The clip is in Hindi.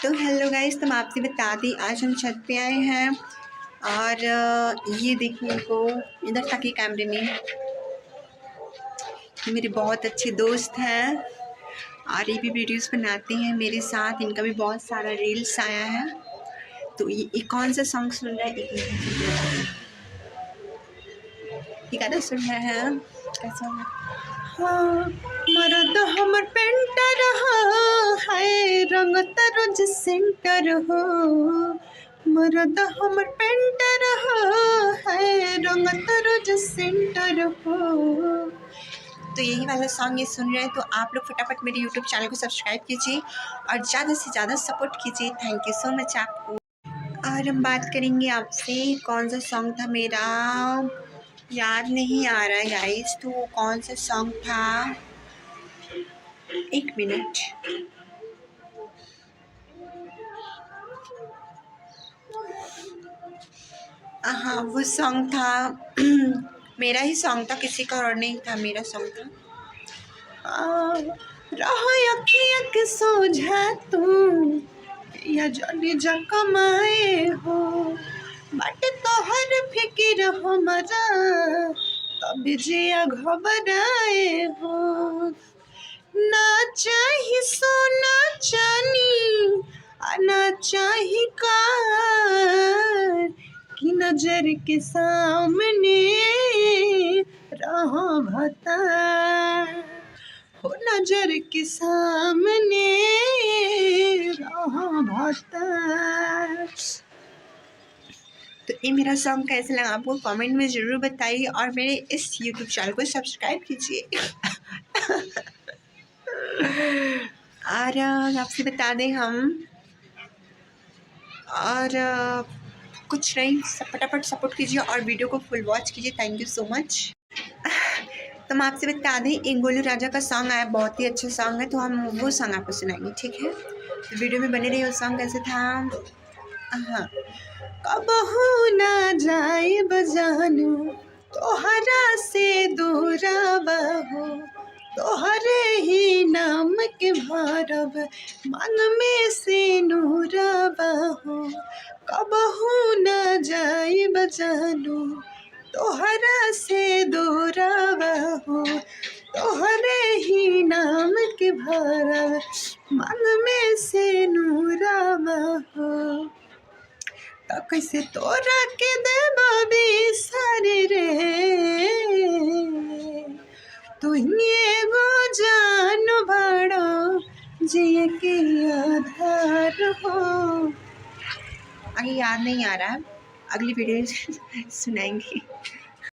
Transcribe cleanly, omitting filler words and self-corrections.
तो हेलो गाइस, तो मैं आपसे बता दी आज हम छत पे आए हैं और ये देखने को इधर तक ही कैमरे में ये मेरे बहुत अच्छे दोस्त हैं और ये भी वीडियोस बनाते हैं मेरे साथ। इनका भी बहुत सारा रील्स आया है। तो ये कौन सा सॉन्ग सुन रहा है, ये गाना सुन रहे हैं कैसा है? हाँ, मरद हमर पेंटर हो, हाय रंग रोज सेंटर हो। मरद हमर पेंटर हो, हाय रंग रोज सेंटर हो। तो यही वाला सॉन्ग ये सुन रहे हैं, तो आप लोग फटाफट मेरे यूट्यूब चैनल को सब्सक्राइब कीजिए और ज़्यादा से ज़्यादा सपोर्ट कीजिए। थैंक यू सो मच आपको। और हम बात करेंगे आपसे कौन सा सॉन्ग था, मेरा याद नहीं आ रहा है गाइस। तो वो कौन सा सॉन्ग था, एक मिनट। हाँ, वो सॉन्ग था मेरा ही सॉन्ग था, किसी का और नहीं था, मेरा सॉन्ग था। रहो अखियाँ के सोझा तू या जाने जा कमाए हो, बाटे तोहर फिकिर हमरा तब जिया घबराए हो। ना चाही सोना चानी ना चाही कार की नजर के सामने रहो भता हो, नजर के सामने रहो भता। तो ये मेरा सॉन्ग कैसे लगा आपको कमेंट में ज़रूर बताइए और मेरे इस यूट्यूब चैनल को सब्सक्राइब कीजिए। और आपसे बता दें हम और कुछ नहीं, फटाफट सपोर्ट कीजिए और वीडियो को फुल वॉच कीजिए। Thank you so much. तो मैं आपसे बता दें एक गोलू राजा का सॉन्ग आया, बहुत ही अच्छा सॉन्ग है, तो हम वो सॉन्ग आपको सुनाएंगे, ठीक है? तो वीडियो में बने रहिए। वो सॉन्ग कैसे था? हाँ, कबहू ना जाए बजानू तोहरा से दूरा बहो, तोहरे ही नाम के भरब मन में से नूरा बहो। कबहू ना जाए बजानू तोहरा से दूरा बहो, तोहरे ही नाम के भरब मन में से नूरा बहो। तो कैसे तोरा के देबा बिसारी रे, तुहिए गो जान बड़ो जिए के आधार हो। आगे याद नहीं आ रहा, अगली वीडियो सुनाएंगे।